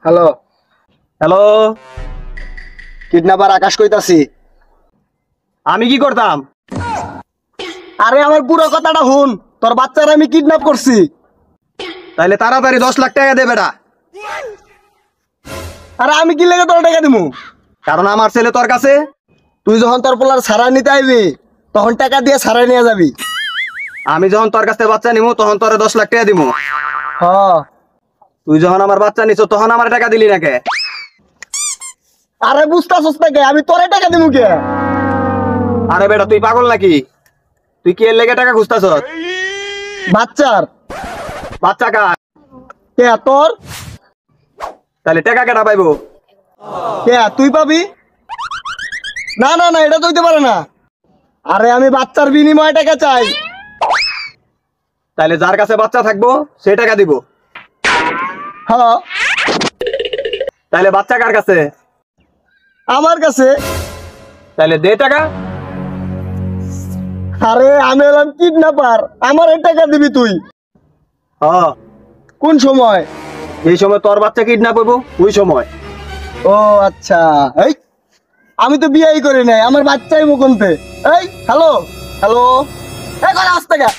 Hello hello, kidnapper আকাশ কইতাছি। আমি কি করতাম? আরে আমার পুরো কথাটা হুন, তোর বাচ্চারা আমি কিডন্যাপ করছি। তাহলে তাড়াতাড়ি 10 লাখ টাকা দে বেটা। আরে আমি কি লেগে তোর টাকা দিমু? কারণ আমার ছেলে তোর কাছে। তুই যখন তোর পোলার সারা নিতে আইবি তখন টাকা দিয়ে সারা নিয়ে যাবি। আমি যখন তোর কাছে বাচ্চা নিমু তখন তোরে 10 লাখ টাকা দিমু। হ, তুই যখন আমার বাচ্চা নিছ তখন আমার টাকা দিলি না কে? আরে বুঝতাছস না কে, আমি তোরে টাকা দিমু কে? আরে বেটা তুই পাগল নাকি? তুই কি এর লেগে টাকা খুঁজতাছ? বাচ্চার বাচ্চা কার? কে তোর? তাহলে টাকা কেটা পাইবো? কে তুই পাবি? না না না, এটা তো হইতে পারে না। আরে আমি বাচ্চার বিনিময়ে টাকা চাই। তাহলে যার কাছে বাচ্চা থাকবো সে টাকা দিব। হ্যাঁ, তাহলে বাচ্চা কার কাছে? আমার কাছে। তাহলে দে টাকা। আরে আমি হলাম কিডন্যাপার, আমার টাকা দিবি তুই। হ্যাঁ, কোন সময়? এই সময় তোর বাচ্চা কিডন্যাপ হইব ওই সময়। ও আচ্ছা, এই আমি তো বিয়েই করি নাই, আমার বাচ্চাই মুকুন্তে। এই হ্যালো হ্যালো, এই কই আসতে গা?